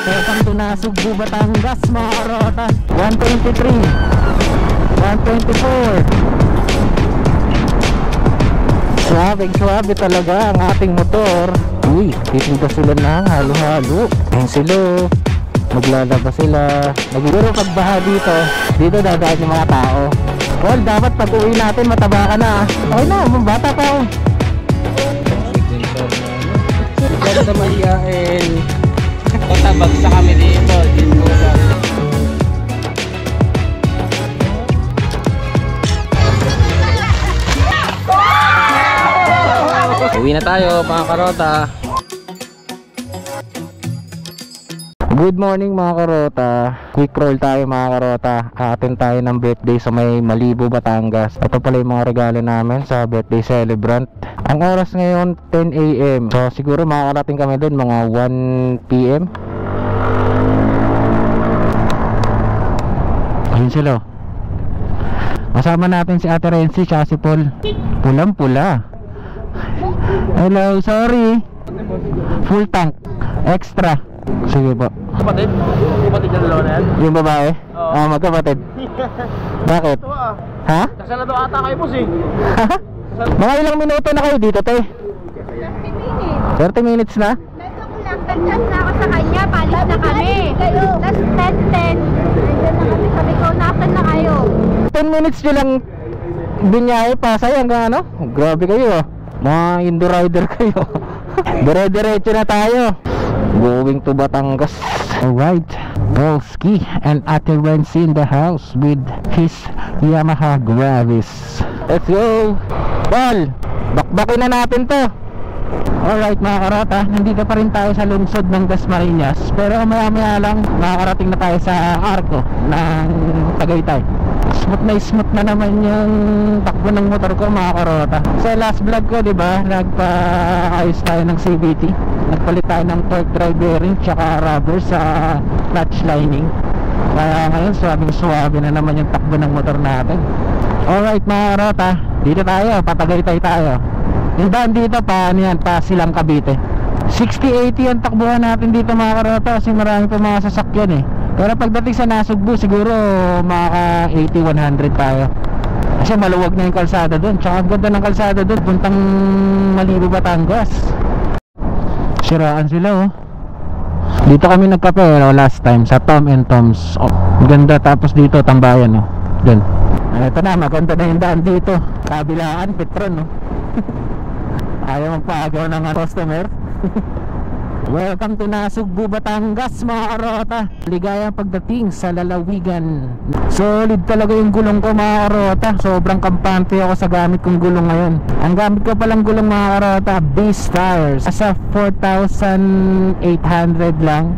Welcome to Nasugbu, Batangas mga karota. 123, 124. Suabe talaga ang ating motor. Uy, titinda sila na halo-halo. Ayun sila, maglalaba sila. Nagiguro pagbaha dito dadaan yung mga tao. Well, dapat pag uwi natin mataba ka na. Okay na, bata pa ako. Ganda mahiyain. Tatabag sa kami dito. Uwi na tayo mga karota. Good morning mga karota. Quick roll tayo mga karota. Atin tayo ng birthday sa may Malibu, Batangas. Ito pala yung mga regalo namin sa birthday celebrant. Ang oras ngayon 10 AM. So siguro makakarating kami dun mga 1 PM. Ayun sila. Kasama natin si Ate Renzi at si Paul. Pulang pula. Hello, sorry. Full tank. Extra. Sige po. Kapatid? Kapatid yung dalawa na yan? Yung babae? Oo, magkapatid. Bakit? Ha? Kasi na doon ata kayo boss eh. Mga ilang minuto na kayo dito, te? 30 minutes na? Nag-chat na ako sa kanya, palis na kami. Tapos 10:10. Nandiyan na kami, sabi ko, nasan na kayo? 10 minutes nyo lang binyahe pa sa'yo hanggang ano? Grabe kayo, mga Indo rider kayo. Dire-diretso na tayo. Going to Batangas. Alright, Polski and Ate Renzi in the house with his Yamaha Gravis. Let's go! Paul, bakbakin na natin to. Alright mga karota, nandito pa rin tayo sa lungsod ng Dasmariñas. Pero maya lang makakarating na tayo sa Arco ng Tagaytay. Smooth na naman yung takbo ng motor ko mga karota. Sa last vlog ko, diba, nagpa-ayos tayo ng CVT. Nagpalit tayo ng torque drive bearing tsaka rubber sa clutch lining. Kaya ngayon suwabe na naman yung takbo ng motor natin. Alright mga karota, dito tayo, patagaytay tayo. Yung daan dito pa, ano yan, pa Silang Cavite. 60-80 ang takbuhan natin dito mga karota kasi marami pa mga sasakyan eh. Pero pagdating sa Nasugbu siguro maka 80-100 tayo. Kasi maluwag na yung kalsada doon. Tsaka ang ganda ng kalsada doon, puntang Malibu, Batangas. Siraan sila oh. Dito kami nagkape last time sa Tom and Tom's. Oh, ganda, tapos dito tambayan oh. Diyan. Ito na, maganda na yung daan dito. Kabilaan, Petron oh. Ayaw magpaagaw ng customer. Welcome to Nasugbu, Batangas mga karota. Ligayang pagdating sa lalawigan. Solid talaga yung gulong ko mga karota. Sobrang kampante ako sa gamit kong gulong ngayon. Ang gamit ko palang gulong mga karota, base tires. Sa 4,800 lang.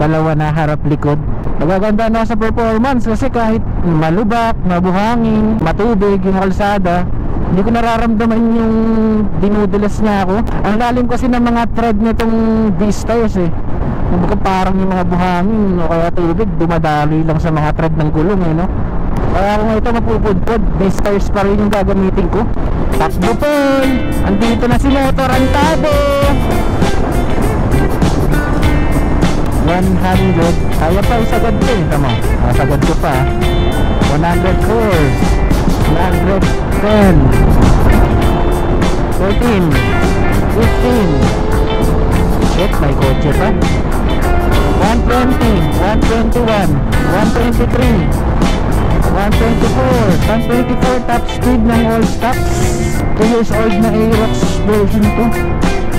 Dalawa na harap likod. Nagaganda na sa performance kasi kahit malubak, mabuhangin, matubig yung kalsada, hindi ko nararamdaman yung dinudulas niya ako. Ang lalim kasi ng mga tread nitong base tires eh. Kumbaga parang yung mga buhangin o kaya tubig dumadali lang sa mga tread ng gulong eh, no? Kaya kung ito mapupudpod, base tires pa rin yung gagamitin ko. Takbo po! Andito na si Motor Antado! 100. Kaya pa isagad ko eh. Tama, nasagad ko pa. 100 course. 110, 14, 15. Shit, may kotse pa. 120, 121, 123, 124, 124 top speed ng all stops. 2 years old na Aerox version to.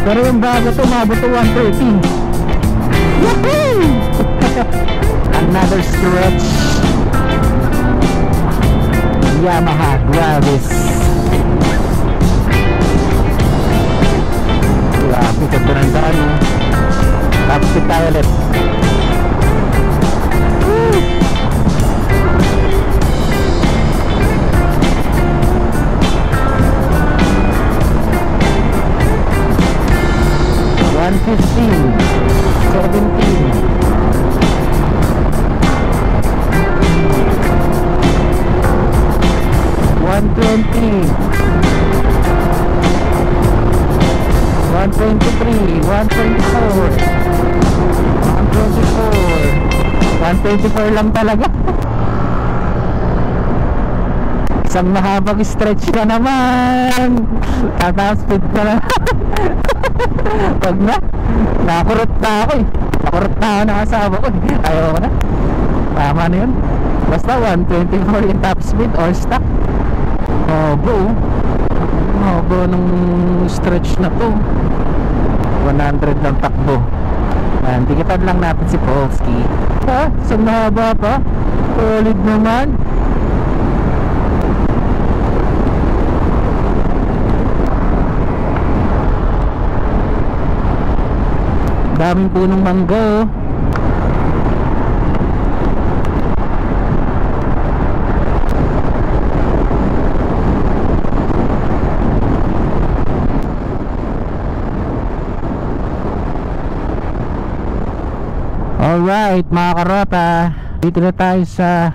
Pero yung bago to, mabot to 130. Yahoo! Another stretch. Yamaha Gravis. Grabe, ganda ng daan oh. Tapos tayo ulit. One 123, 124, 124, 124 lang talaga. Isang mahabang stretch na naman. Tataas speed ka na. Pag nakurot na ako eh. Nakurot na ako ng asawa ko eh. Ayaw ko na. Tama na yun. Basta 124 in top speed or stock. Obo nung stretch na to. 100 lang takbo. Tikitan lang natin si Polski. Ha? Isang mahaba pa. Solid naman. Daming punong mangga. Alright mga karota, dito na tayo sa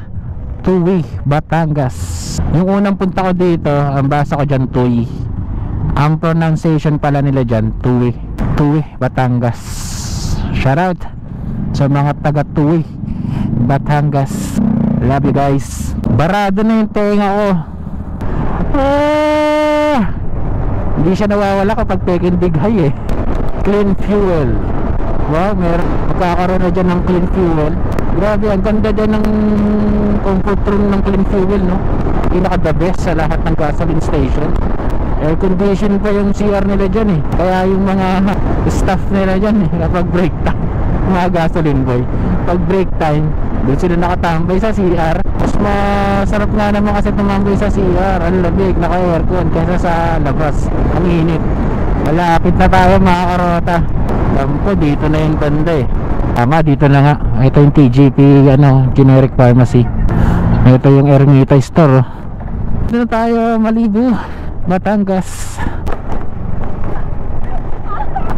Tuy, Batangas. Yung unang punta ko dito, ang basa ko dyan Tuy. Ang pronunciation pala nila dyan Tuy, Batangas. Shoutout sa mga taga Tuy, Batangas. Love you guys. Barado na yung tenga ko. Hindi siya nawawala kapag taking big high eh. Clean fuel. Wow, magkakaroon na dyan ng clean fuel. Grabe, ang ganda dyan ng comfort room ng clean fuel, no? Pinaka the best sa lahat ng gasoline station. Air condition pa yung CR nila dyan eh. Kaya yung mga staff nila dyan eh, kapag break time, mga gasoline boy, pag break time, doon sila nakatambay sa CR. Mas masarap nga naman kasi tumambay sa CR. Ang labig, naka-aircon kaysa sa labas. Ang init. Malapit na tayo mga karota. Dampo, dito na yung banda eh. Tama, dito na nga. Ito yung TGP, generic pharmacy. Ito yung Ermita store. Dito na tayo, Malibu, Batangas.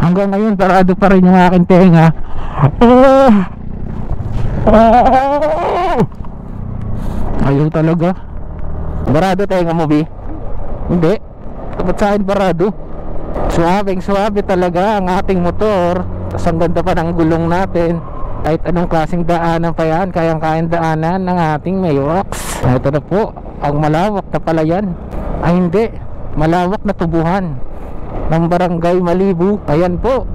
Hanggang ngayon, parado pa rin yung aking tenga. Ayaw talaga. Barado tenga mo, B? Hindi. Dapat sa akin barado. Suwabe talaga ang ating motor. Tapos ang ganda pa ng gulong natin. Kahit anong klaseng daanan pa yan, kayang-kayang daanan ng ating Mayox. Ito na po, ang malawak na pala yan. Ay hindi, malawak na tubuhan ng Barangay Malibu. Ayan po,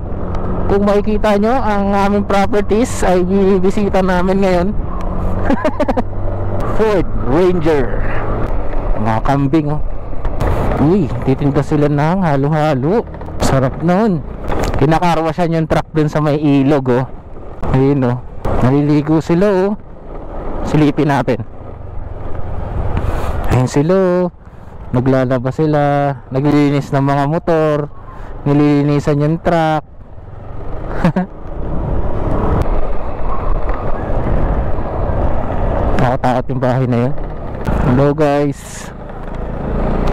kung makikita nyo, ang aming properties ay bibisita namin ngayon. Ford Ranger. Mga kambing oh. Uy, titinda sila ng halo-halo. Sarap nun. Kinakarwasan yung truck dun sa may ilog oh. Ayun oh, naliligo sila oh. Silipin natin. Ayun sila oh. Naglalabas sila, naglilinis ng mga motor, nililinisan yung truck. Nakatakot yung bahay na yun. Hello guys,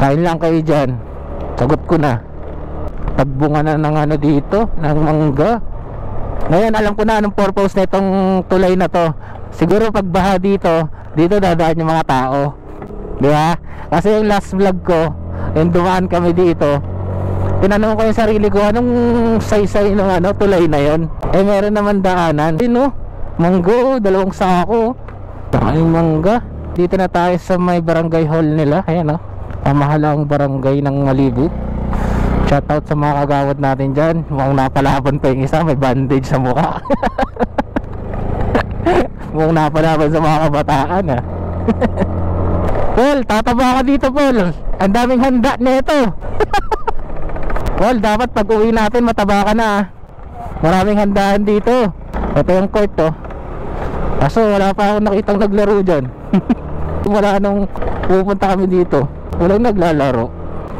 kain lang kayo dyan. Sagot ko na. Tagbunga na ng dito, ng mangga. Ngayon alam ko na anong purpose na itong tulay na to. Siguro pag baha dito dadaan yung mga tao, di ba? Kasi yung last vlog ko, yung dumaan kami dito, tinanong ko yung sarili ko, anong saysay ng tulay na yon? Eh meron naman daanan. Yun manggo, 2 sako. Daming mangga. Dito na tayo sa may barangay hall nila. Ayan pamahalang barangay ng Malibu. Shoutout sa mga kagawad natin dyan. Mukhang napalaban pa yung isa, may bandage sa mukha. Mukhang napalaban sa mga kabataan Paul, tataba ka dito Paul. Ang daming handa nito. Paul, dapat pag uwi natin mataba ka na Maraming handaan dito. Ito yung court kaso wala pa akong nakitang naglaro dyan. Wala nung pupunta kami dito, walang naglalaro.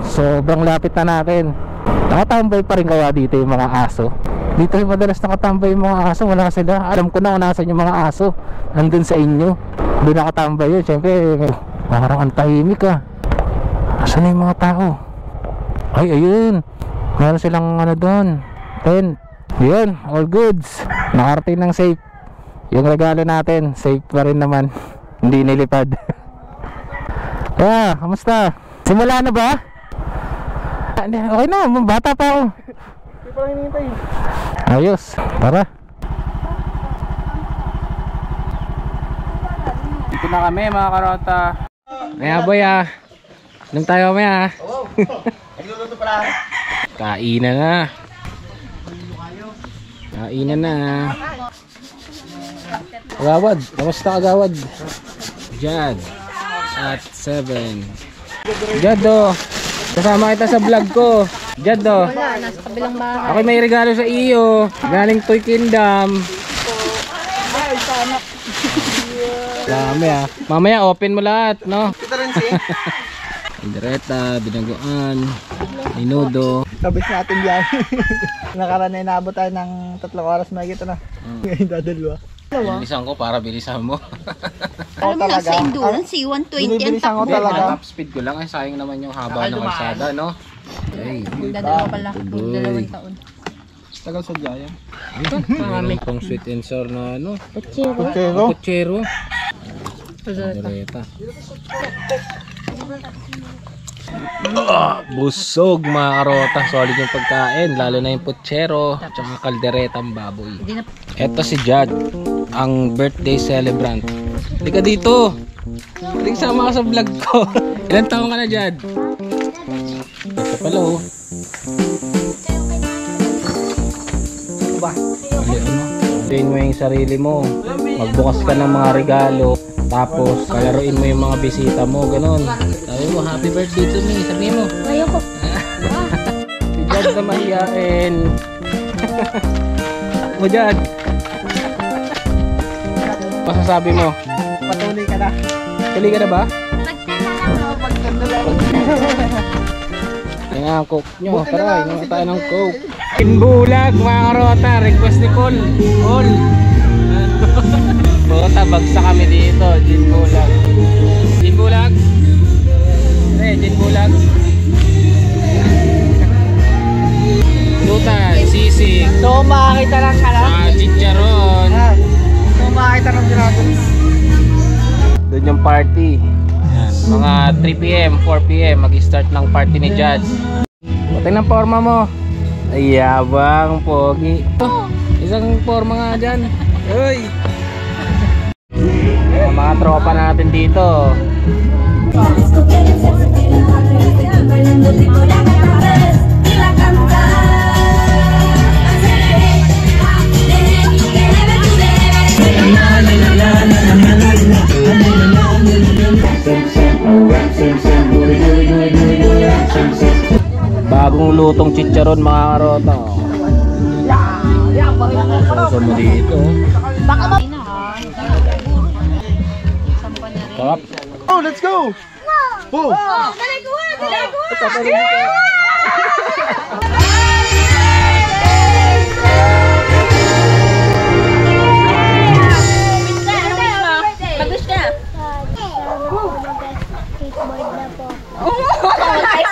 Sobrang lapit na natin. Nakatambay pa rin kaya dito yung mga aso. Dito yung madalas nakatambay yung mga aso. Wala sila. Alam ko na kung nasan yung mga aso. Nandun sa inyo. Doon nakatambay yun. Siyempre parang ang tahimik Asan na yung mga tao? Ay ayun, meron silang doon, tent. Yun, all goods. Nakarating ng safe. Yung regalo natin, safe pa rin naman. Hindi nilipad. Kamusta? Simula na ba? Okay na, bata pa ako. Hindi pa lang hinihintay. Ayos, tara. Dito na kami mga karota. Maya boy Anong tayo maya Nagluluto pala. Kainan na. Kainan na. Agawad. Kamusta agawad? Jad. At 7. Jado. Kasama kita sa vlog ko. Jado. Wala, nasa kabilang bahay. Ako may regalo sa iyo. Galing Toy Kingdom. Dami Mamaya open mo lahat, no? Kita rin si. Direta, binagoan, minudo. Kabis natin yan. Nakaraan na inabot tayo ng 3 oras mahigit na. Ngayon dadalwa. Bilisan ko para bilisan mo. Alam mo, nasa endurance, 120 ang Binibilisan ko takbo. talaga. Top speed ko lang. Ay sayang naman yung haba ng kalsada, no? Ay, Magdadalawa pala, magdadalawang taon. Tagal sa Jaya. meron pang sweet and sour na ano. Kutsero. Kutsero. Direta. Busog mga karota. Solid yung pagkain. Lalo na yung putsero. Tsaka kalderetang baboy. Eto si Jad, ang birthday celebrant. Hindi ka dito. Hindi sama ka sa vlog ko. Ilan taong ka na, Jad? Ito pala oh. Ba? Train mo yung sarili mo. Magbukas ka ng mga regalo. Tapos palaruin mo yung mga bisita mo. Ganon. Sabi mo, happy birthday to me. Sabi mo. Ayoko. Si Jad na mahiyain. Mo Jad. Masasabi mo? Patuloy ka na. Tuloy ka na ba? Pagkanda lang. Yan nga ang coke nyo. Tara, inom tayo ng coke. Inbulag mga karota. Request ni Paul. Paul. Bota, bagsak kami dito. Ginbulag. Ginbulag? Ginbulag. Lutan, sisig. So makakita lang ka lang. Chicharon. So makakita lang dragon. Doon yung party. Yan. Mga 3 PM, 4 PM mag-start ng party ni Jad. Buti ng forma mo. Ay, yabang, pogi. Oh, isang forma nga dyan. Uy! Mga tropa natin dito. Bagong lutong chicharon mga karota. Gusto mo dito. Baka ma... Sarap. Oh, let's go! Oh! Dali ko! Mag-wish ka! Skateboard na po.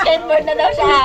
Skateboard na daw siya!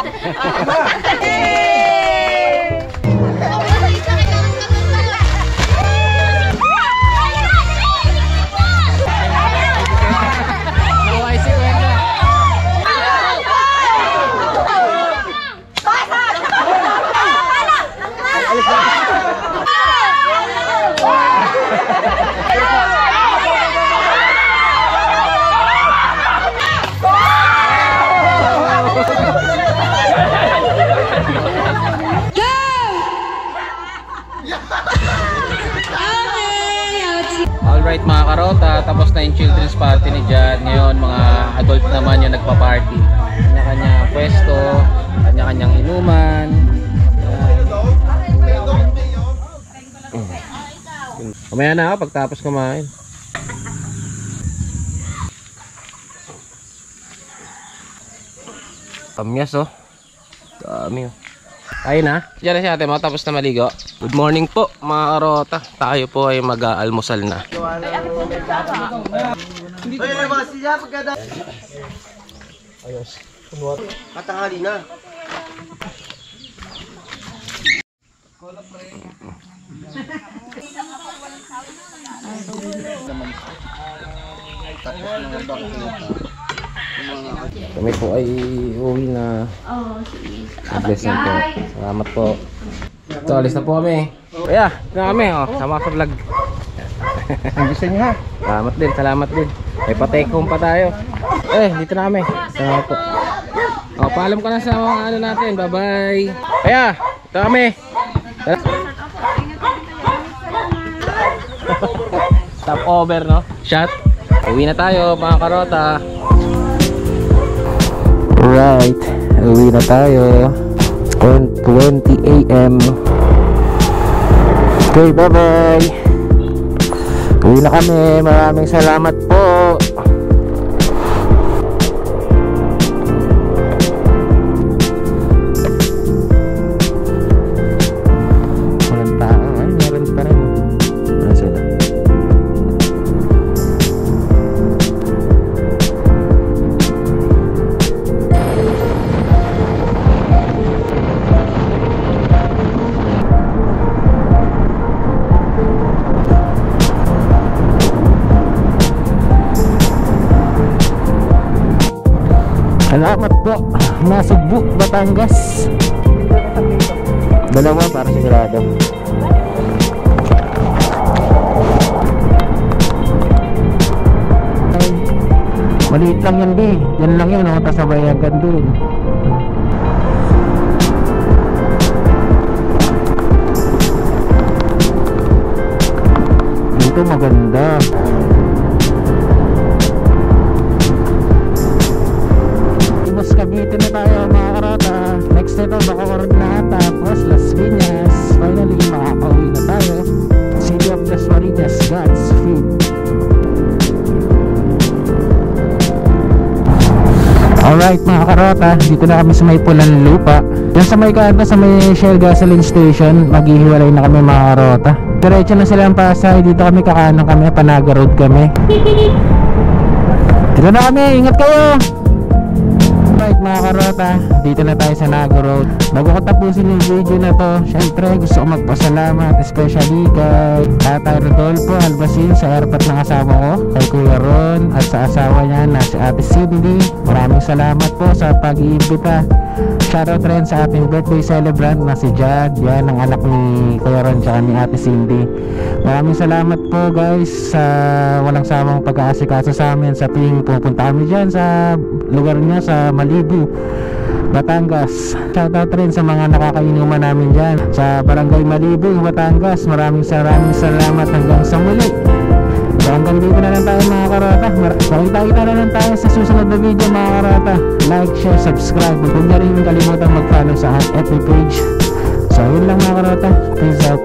Alright mga karota, tapos na yung children's party ni Jad. Ngayon mga adult naman yung nagpa-party. Kanya-kanya pwesto, kanya-kanyang inuman. Kumaya na ako pagtapos kumain. Kamyas oh. Dami oh. Ayun na. Diyan na si ate mo tapos na maligo. Good morning po mga karota. Tayo po ay mag-aalmusal na. Ayos. Katanghali na. Kami po ay uwi na. Bless na po. Salamat po. Ito, alis na po kami. Kaya, na kami. Oh, sama sa vlog. Ang gusto niyo ha. Salamat din. May pa-take home pa tayo. Dito na kami. Salamat po. Paalam ka na sa mga ano natin. Bye-bye. Kaya, ito kami. Stop over, no? Shot. Uwi na tayo, mga karota. Right. Uwi na tayo. 10:20 AM. Okay, bye-bye. Uwi na kami. Maraming salamat po. Walang tao. Ay, meron pa rin. Ano sila? Salamat po. Nasugbu, Batangas. Dalawa para sigurado. Ay, maliit lang yan, di. Yan lang yun, no? Tasabay agad dun. Dito maganda. Cavite na tayo mga karota. Next nito Bacoor na, tapos Las Piñas. Finally makakauwi na tayo. City of Las Marinas, Godspeed. Alright mga karota, dito na kami sa may Pulan Lupa. Yan sa may kanta, sa may Shell Gasoline Station. Maghihiwalay na kami mga karota. Diretso na sila ang Pasay. Dito kami kakanan kami, Panaga Road kami. Dito na kami, ingat kayo. Alright mga karota, dito na tayo sa Naga Road. Bago ko tapusin yung video na to, syempre gusto ko magpasalamat especially kay Tatay Rodolfo Albasin sa airport ng asawa ko, kay Kuya Ron at sa asawa niya na si Ate Cindy. Maraming salamat po sa pag-iimbita. Shoutout rin sa ating birthday celebrant na si Jad. Yan ang anak ni Kuya Ron tsaka ni Ate Cindy. Maraming salamat po guys sa walang samang pag-aasikaso sa amin sa tuwing pupunta kami dyan sa lugar niya sa Malibu, Batangas. Shoutout rin sa mga nakakainuman namin dyan sa Barangay Malibu, Batangas. Maraming salamat hanggang sa muli. So hanggang dito na lang tayo mga karota. Makita na lang tayo sa susunod na video mga karota. Like, share, subscribe. Huwag na rin kalimutan mag-follow sa FB page. So yun lang mga karota. Peace out.